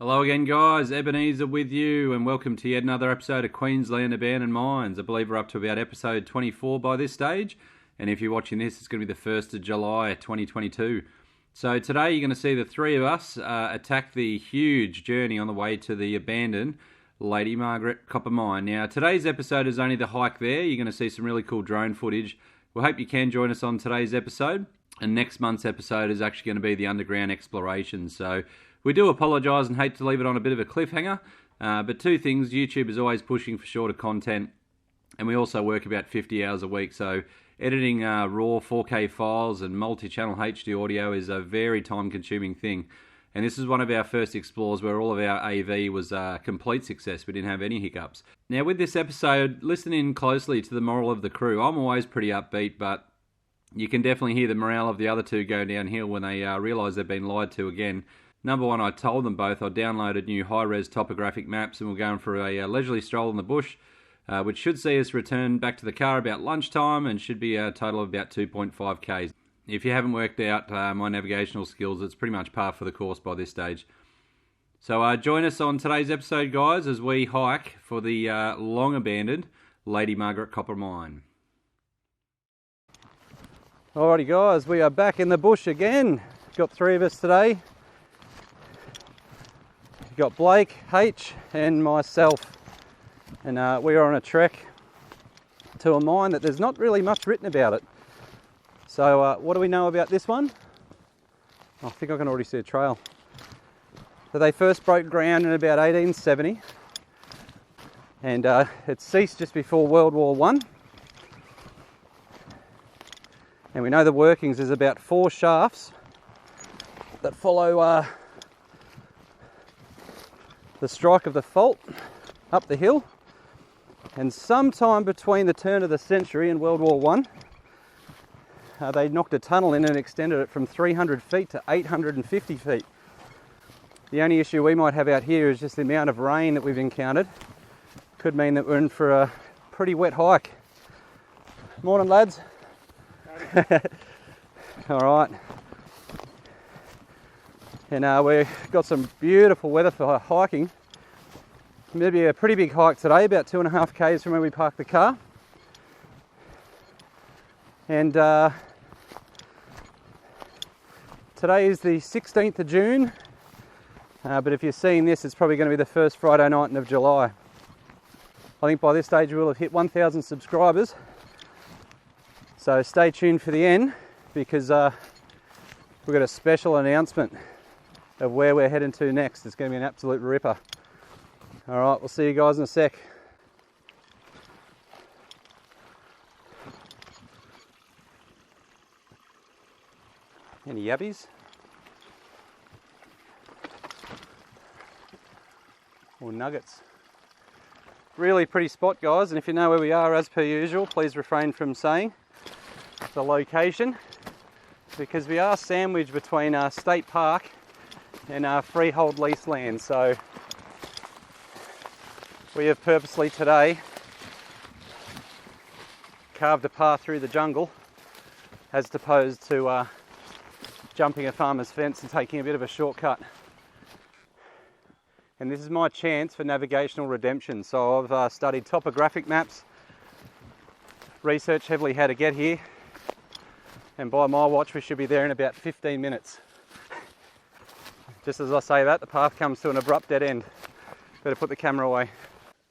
Hello again guys, Ebenezer with you and welcome to yet another episode of Queensland Abandoned Mines. I believe we're up to about episode 24 by this stage, and if you're watching this, it's going to be the 1st of July 2022. So today you're going to see the three of us attack the huge journey on the way to the abandoned Lady Margaret copper mine. Now today's episode is only the hike there. You're going to see some really cool drone footage. We hope you can join us on today's episode, and next month's episode is actually going to be the underground exploration. So we do apologise and hate to leave it on a bit of a cliffhanger, but two things: YouTube is always pushing for shorter content, and we also work about 50 hours a week, so editing raw 4K files and multi-channel HD audio is a very time-consuming thing. And this is one of our first explores where all of our AV was a complete success. We didn't have any hiccups. Now with this episode, listen in closely to the moral of the crew. I'm always pretty upbeat, but you can definitely hear the morale of the other two go downhill when they realise they've been lied to again. Number one, I told them both I downloaded new high-res topographic maps and we're going for a leisurely stroll in the bush, which should see us return back to the car about lunchtime and should be a total of about 2.5 k's. If you haven't worked out my navigational skills, it's pretty much par for the course by this stage. So join us on today's episode, guys, as we hike for the long-abandoned Lady Margaret copper mine. Alrighty guys, we are back in the bush again. Got three of us today. We've got Blake, H and myself, and we are on a trek to a mine that there's not really much written about it. So what do we know about this one? I think I can already see a trail. So they first broke ground in about 1870, and it ceased just before World War I. And we know the workings is about 4 shafts that follow the strike of the fault up the hill, and sometime between the turn of the century and World War I, they knocked a tunnel in and extended it from 300 feet to 850 feet. The only issue we might have out here is just the amount of rain that we've encountered. Could mean that we're in for a pretty wet hike. Morning lads. Alright. And we've got some beautiful weather for hiking. Maybe a pretty big hike today, about 2.5 k's from where we parked the car. And today is the 16th of June, but if you're seeing this, it's probably going to be the first Friday night of July. I think by this stage we'll have hit 1,000 subscribers. So stay tuned for the end, because we've got a special announcement of where we're heading to next. It's going to be an absolute ripper. Alright, we'll see you guys in a sec. Any yabbies? Or nuggets? Really pretty spot, guys, and if you know where we are, as per usual, please refrain from saying the location, because we are sandwiched between our state park and our freehold lease land. So we have purposely today carved a path through the jungle as opposed to jumping a farmer's fence and taking a bit of a shortcut. And this is my chance for navigational redemption. So I've studied topographic maps, researched heavily how to get here, and by my watch we should be there in about 15 minutes. Just as I say that, the path comes to an abrupt dead end. Better put the camera away.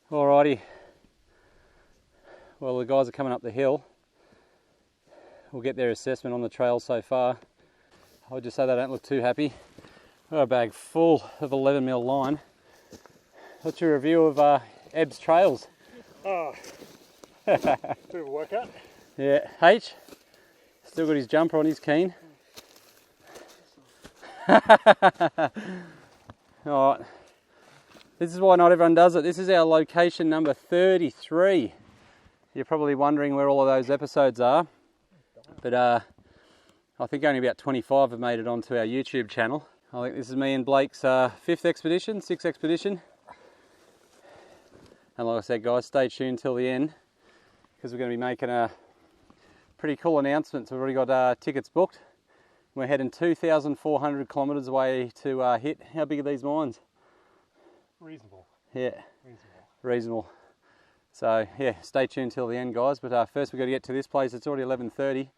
Alrighty. Well, the guys are coming up the hill. We'll get their assessment on the trail so far. I would just say they don't look too happy. We've got a bag full of 11mm line. What's your review of Eb's trails? Oh, bit of a workout. Yeah, H, still got his jumper on, he's keen. Alright, this is why not everyone does it. This is our location number 33. You're probably wondering where all of those episodes are, but I think only about 25 have made it onto our YouTube channel. I think this is me and Blake's 6th expedition. And like I said, guys, stay tuned till the end, because we're going to be making a pretty cool announcement. So we've already got tickets booked. We're heading 2,400 kilometres away to hit, how big are these mines? Reasonable. Yeah, reasonable. So yeah, stay tuned till the end, guys. But first we've got to get to this place. It's already 11:30 in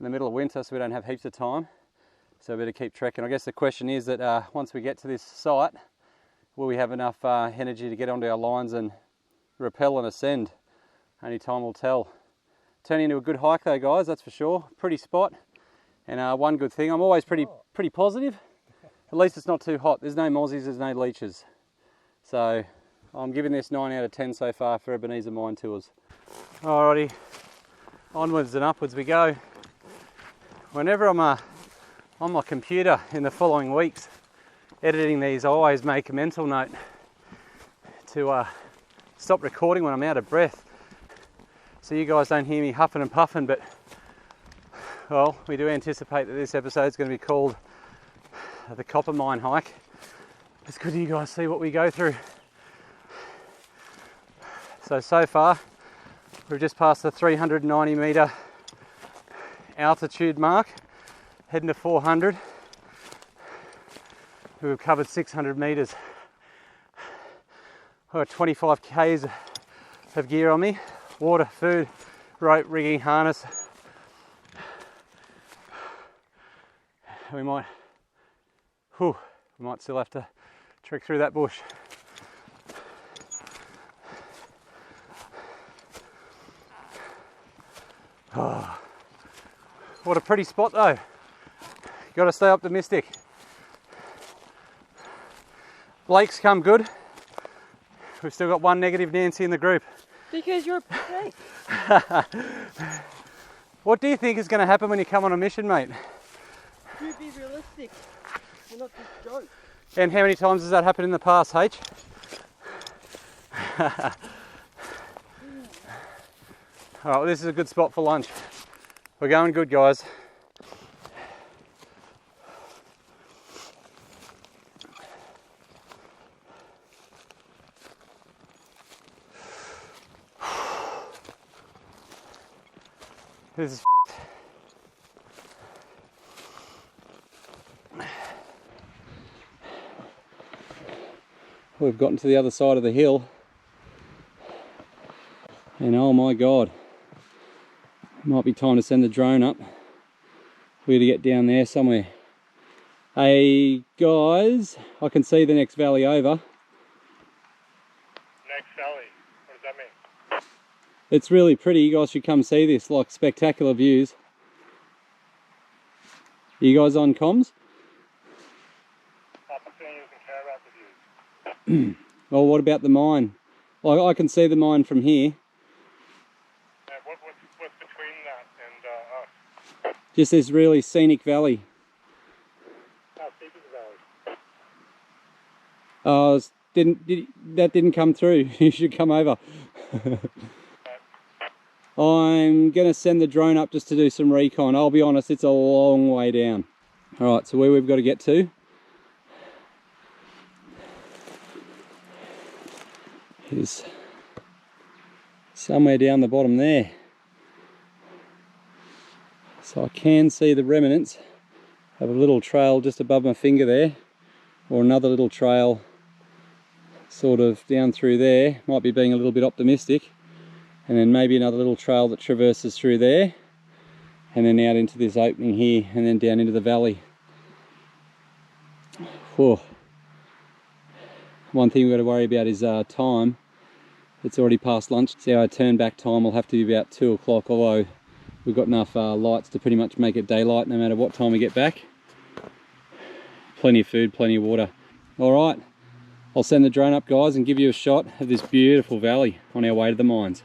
the middle of winter, so we don't have heaps of time. So we better keep trekking. I guess the question is that once we get to this site, will we have enough energy to get onto our lines and rappel and ascend? Only time will tell. Turning into a good hike though, guys, that's for sure. Pretty spot. And one good thing, I'm always pretty positive. At least it's not too hot. There's no mozzies, there's no leeches. So I'm giving this 9 out of 10 so far for Ebenezer Mine Tours. Alrighty, onwards and upwards we go. Whenever I'm on my computer in the following weeks editing these, I always make a mental note to stop recording when I'm out of breath, so you guys don't hear me huffing and puffing. But well, we do anticipate that this episode is going to be called the Copper Mine Hike. It's good you guys see what we go through. So far we've just passed the 390 metre altitude mark, heading to 400. We've covered 600 metres. I've got 25 k's of gear on me, water, food, rope, rigging, harness. We might still have to trek through that bush. Oh, what a pretty spot though. Got to stay optimistic. Blake's come good. We've still got one negative Nancy in the group. Because you're a prick. What do you think is going to happen when you come on a mission, mate? You be realistic. You're not just joke. And how many times has that happened in the past, H? Alright, well, this is a good spot for lunch. We're going good, guys. This is We've gotten to the other side of the hill, and oh my god, might be time to send the drone up. We're to get down there somewhere. Hey guys, I can see the next valley over. Next valley? What does that mean? It's really pretty. You guys should come see this. Like, spectacular views. Are you guys on comms? Well, what about the mine? Well, I can see the mine from here. What's between that and us? Just this really scenic valley. How steep is the valley? That didn't come through. You should come over. I'm going to send the drone up just to do some recon. I'll be honest, it's a long way down. Alright, so where we've got to get to is somewhere down the bottom there. So I can see the remnants of a little trail just above my finger there, or another little trail sort of down through there. Might be being a little bit optimistic. And then maybe another little trail that traverses through there, and then out into this opening here, and then down into the valley. Whew. One thing we've got to worry about is time. It's already past lunch, so our turn back time will have to be about 2 o'clock, although we've got enough lights to pretty much make it daylight no matter what time we get back. Plenty of food, plenty of water. Alright, I'll send the drone up, guys, and give you a shot of this beautiful valley on our way to the mines.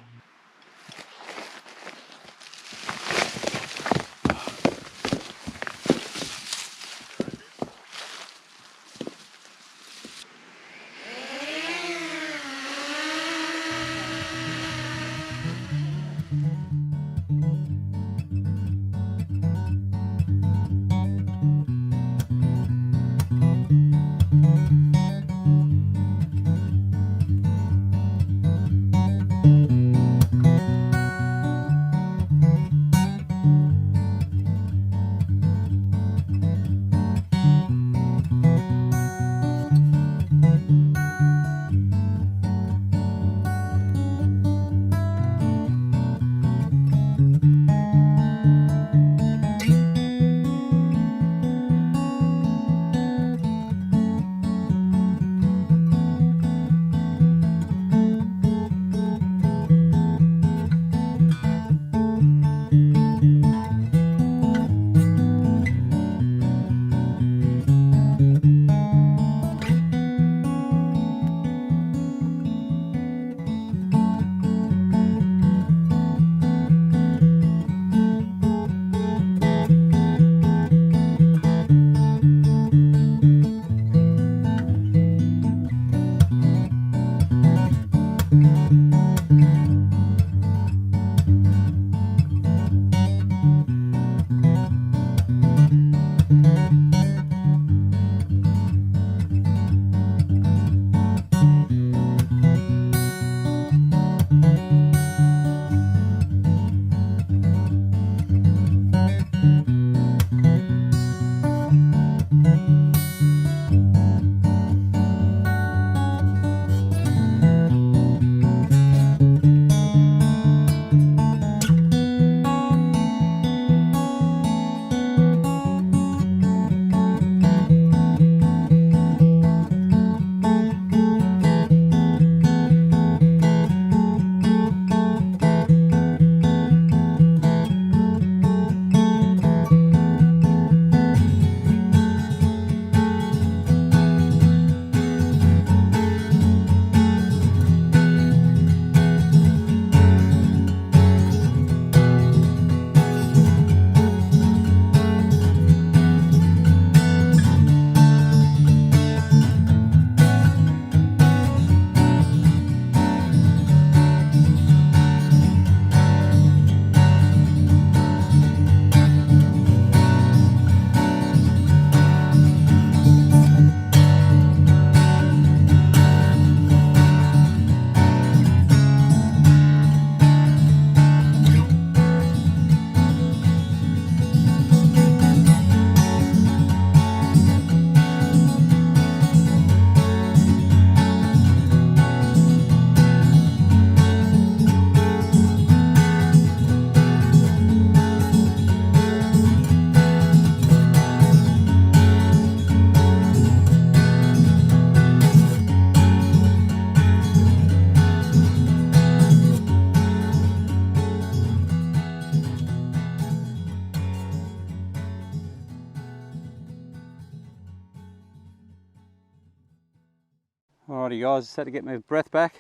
Alrighty guys, just had to get my breath back.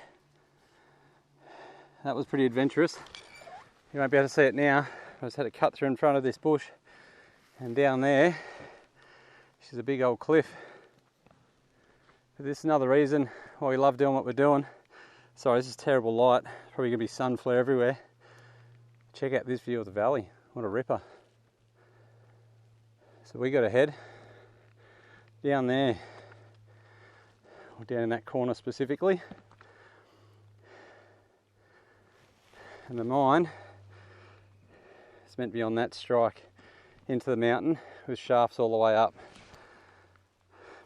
That was pretty adventurous. You won't be able to see it now. I just had to cut through in front of this bush, and down there, which is a big old cliff. But this is another reason why we love doing what we're doing. Sorry, this is terrible light. Probably gonna be sun flare everywhere. Check out this view of the valley. What a ripper. So we got to head down there, or down in that corner specifically. And the mine is meant to be on that strike into the mountain with shafts all the way up.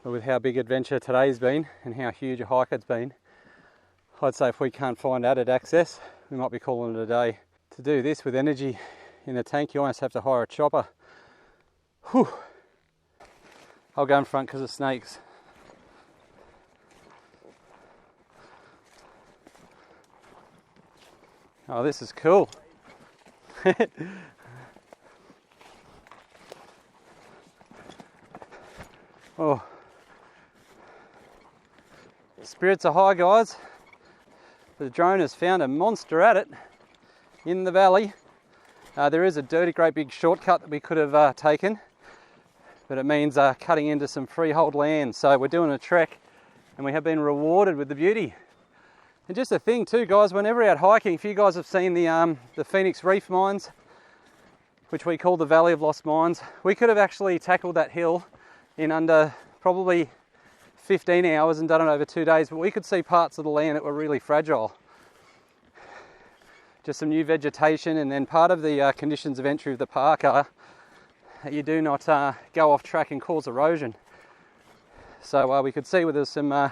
But with how big adventure today's been and how huge a hike it's been, I'd say if we can't find added access, we might be calling it a day. To do this with energy in the tank, you almost have to hire a chopper. Whew. I'll go in front because of snakes. Oh, this is cool. Oh. Spirits are high, guys. The drone has found a monster at it in the valley. There is a dirty great big shortcut that we could have taken, but it means cutting into some freehold land. So we're doing a trek and we have been rewarded with the beauty. And just a thing too, guys, whenever we're out hiking, if you guys have seen the Phoenix Reef mines, which we call the Valley of Lost Mines, we could have actually tackled that hill in under probably 15 hours and done it over 2 days, but we could see parts of the land that were really fragile. Just some new vegetation, and then part of the conditions of entry of the park are that you do not go off track and cause erosion. So we could see where there's some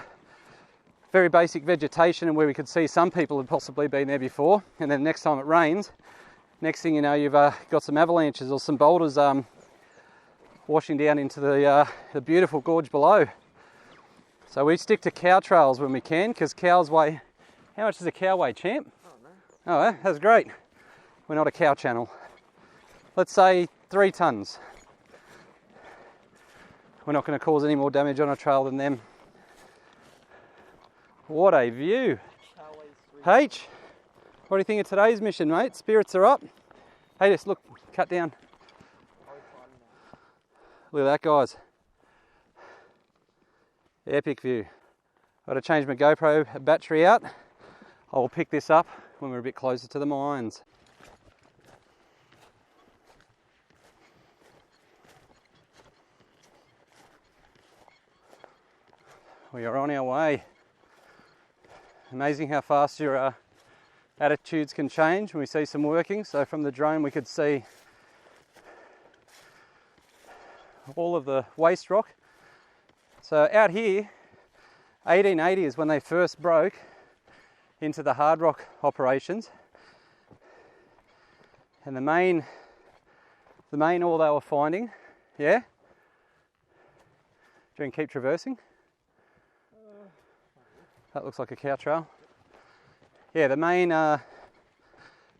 very basic vegetation and where we could see some people had possibly been there before, and then next time it rains, next thing you know you've got some avalanches or some boulders washing down into the beautiful gorge below. So we stick to cow trails when we can, because cows weigh... How much does a cow weigh, champ? Oh, that's great. We're not a cow channel. Let's say 3 tonnes. We're not going to cause any more damage on a trail than them. What a view. H, what do you think of today's mission, mate? Spirits are up. Hey, just look, cut down. Look at that, guys. Epic view. Got to change my GoPro battery out. I will pick this up when we're a bit closer to the mines. We are on our way. Amazing how fast your attitudes can change when we see some working. So from the drone we could see all of the waste rock. So out here, 1880 is when they first broke into the hard rock operations, and the main ore they were finding, yeah? Do you want to keep traversing? That looks like a cow trail. Yeah, the main ore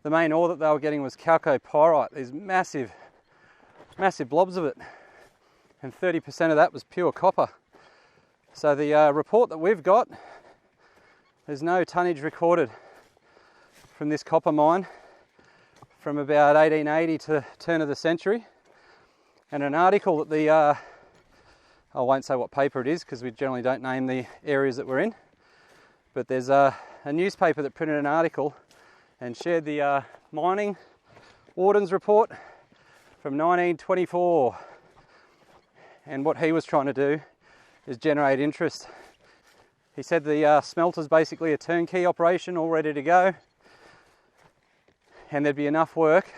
that they were getting was chalcopyrite. These massive blobs of it, and 30% of that was pure copper. So the report that we've got, there's no tonnage recorded from this copper mine from about 1880 to turn of the century. And an article that I won't say what paper it is because we generally don't name the areas that we're in, but there's a newspaper that printed an article and shared the mining Warden's report from 1924. And what he was trying to do is generate interest. He said the smelter's basically a turnkey operation, all ready to go, and there'd be enough work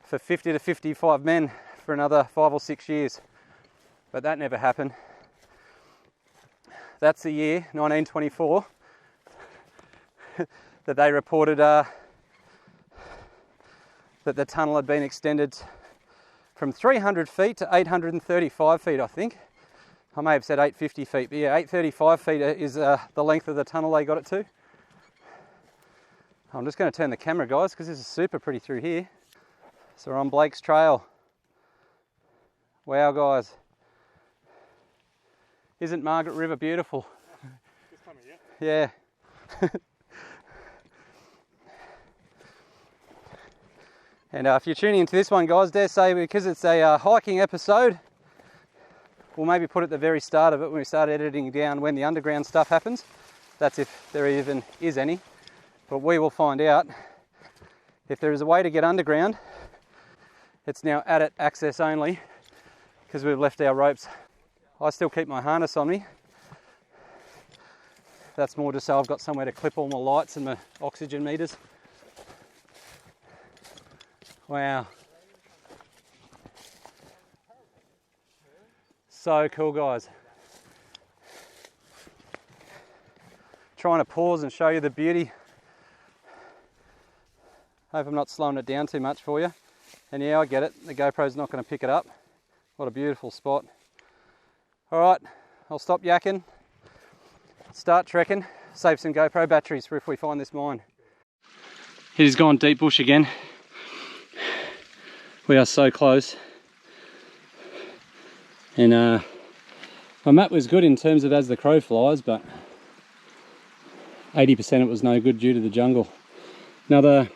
for 50 to 55 men for another 5 or 6 years. But that never happened. That's the year, 1924, that they reported that the tunnel had been extended from 300 feet to 835 feet, I think. I may have said 850 feet, but yeah, 835 feet is the length of the tunnel they got it to. I'm just going to turn the camera, guys, because this is super pretty through here. So we're on Blake's Trail. Wow, guys. Isn't Margaret River beautiful? Yeah. And if you're tuning into this one, guys, dare say, because it's a hiking episode, we'll maybe put it at the very start of it when we start editing down when the underground stuff happens. That's if there even is any. But we will find out. If there is a way to get underground, it's now adit access only because we've left our ropes. I still keep my harness on me. That's more just so I've got somewhere to clip all my lights and my oxygen meters. Wow. So cool, guys. Trying to pause and show you the beauty. Hope I'm not slowing it down too much for you. And yeah, I get it. The GoPro's not going to pick it up. What a beautiful spot. All right, I'll stop yakking. Start trekking. Save some GoPro batteries for if we find this mine. It has gone deep bush again. We are so close. And my map was good in terms of as the crow flies, but 80% it was no good due to the jungle. Another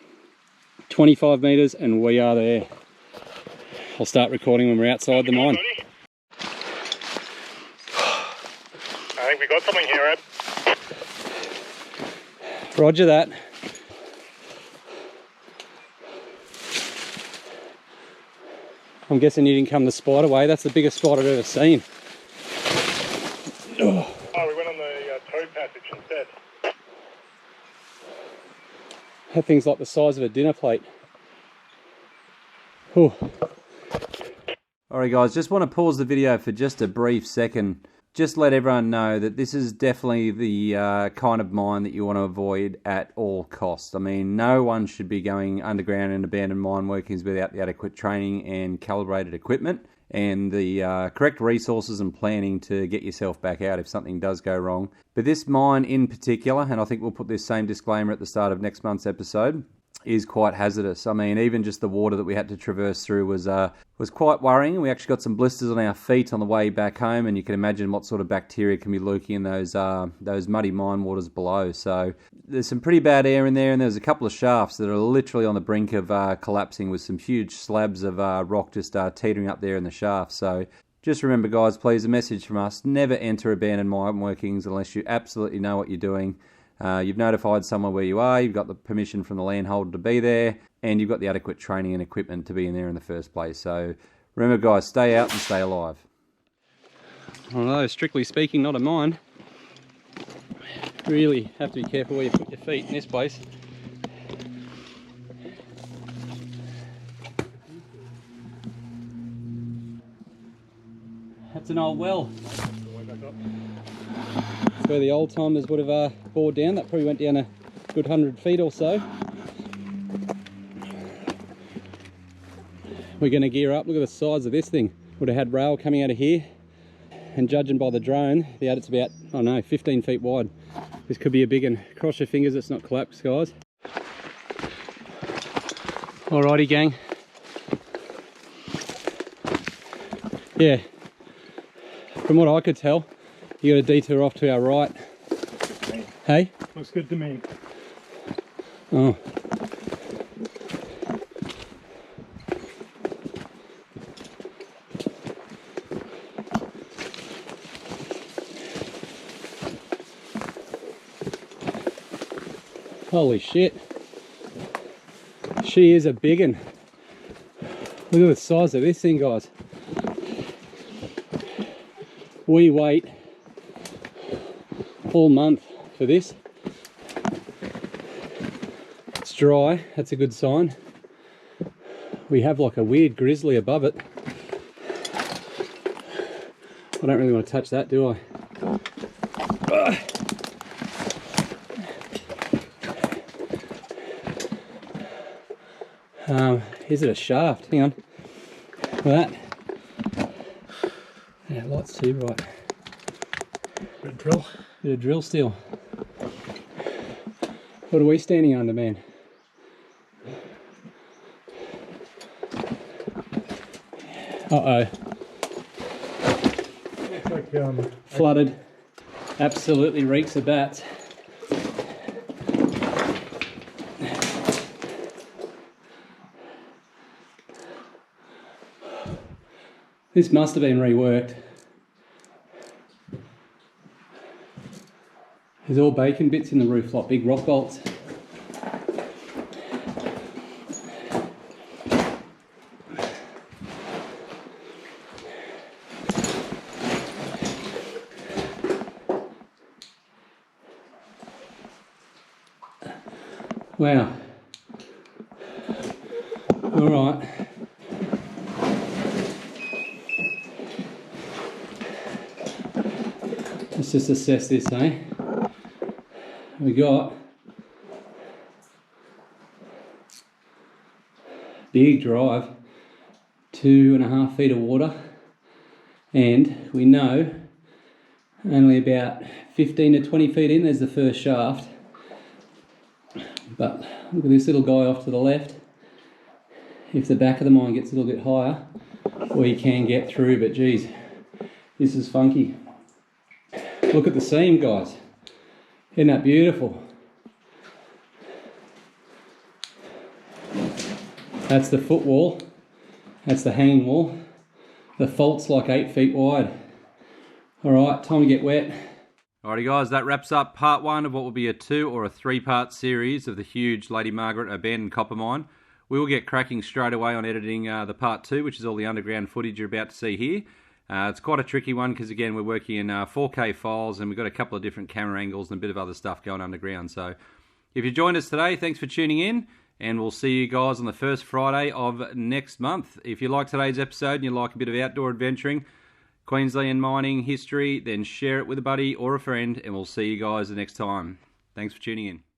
25 metres and we are there. I'll start recording when we're outside the mine. I think we got something here, Ed. Roger that. I'm guessing you didn't come the spider way. That's the biggest spider I've ever seen. Oh, we went on the toad passage instead. That thing's like the size of a dinner plate. Whew. Alright guys, just want to pause the video for just a brief second. Just let everyone know that this is definitely the kind of mine that you want to avoid at all costs. I mean, no one should be going underground in abandoned mine workings without the adequate training and calibrated equipment and the correct resources and planning to get yourself back out if something does go wrong. But this mine in particular, and I think we'll put this same disclaimer at the start of next month's episode, is quite hazardous. I mean, even just the water that we had to traverse through was quite worrying. We actually got some blisters on our feet on the way back home, and you can imagine what sort of bacteria can be lurking in those muddy mine waters below. So there's some pretty bad air in there, and there's a couple of shafts that are literally on the brink of collapsing with some huge slabs of rock just teetering up there in the shaft. So just remember, guys, please, a message from us: never enter abandoned mine workings unless you absolutely know what you're doing. You've notified someone where you are, you've got the permission from the landholder to be there, and you've got the adequate training and equipment to be in there in the first place. So remember, guys, stay out and stay alive. Although, strictly speaking, not a mine. Really have to be careful where you put your feet in this place. That's an old well. Where the old timers would have bored down. That probably went down a good 100 feet or so. We're going to gear up. Look at the size of this thing. Would have had rail coming out of here, and judging by the drone, the adit's about, oh no, 15 feet wide. This could be a big one. Cross your fingers it's not collapsed, guys. Alrighty, gang. Yeah, from what I could tell, you got a detour off to our right. Hey? Looks good to me. Oh. Holy shit. She is a big one. Look at the size of this thing, guys. We wait all month for this. It's dry, that's a good sign. We have like a weird grizzly above it. I don't really want to touch that, do I? Is it a shaft? Hang on. Look at that. Yeah, light's too bright. Good drill. Bit of drill steel. What are we standing under, man? Uh-oh. Looks like Flooded. Absolutely reeks of bats. This must have been reworked. There's all bacon bits in the roof, like big rock bolts. Wow. All right. Let's just assess this, eh? We got big drive, 2.5 feet of water, and we know only about 15 to 20 feet in there's the first shaft. But look at this little guy off to the left. If the back of the mine gets a little bit higher, we can get through, but geez, this is funky. Look at the seam, guys. Isn't that beautiful? That's the footwall. That's the hanging wall. The fault's like 8 feet wide. All right, time to get wet. Alrighty guys, that wraps up part 1 of what will be a 2 or a 3-part series of the huge Lady Margaret abandoned copper mine. We will get cracking straight away on editing the part 2, which is all the underground footage you're about to see here. It's quite a tricky one because, again, we're working in 4K files and we've got a couple of different camera angles and a bit of other stuff going underground. So if you joined us today, thanks for tuning in, and we'll see you guys on the first Friday of next month. If you like today's episode and you like a bit of outdoor adventuring, Queensland mining history, then share it with a buddy or a friend, and we'll see you guys the next time. Thanks for tuning in.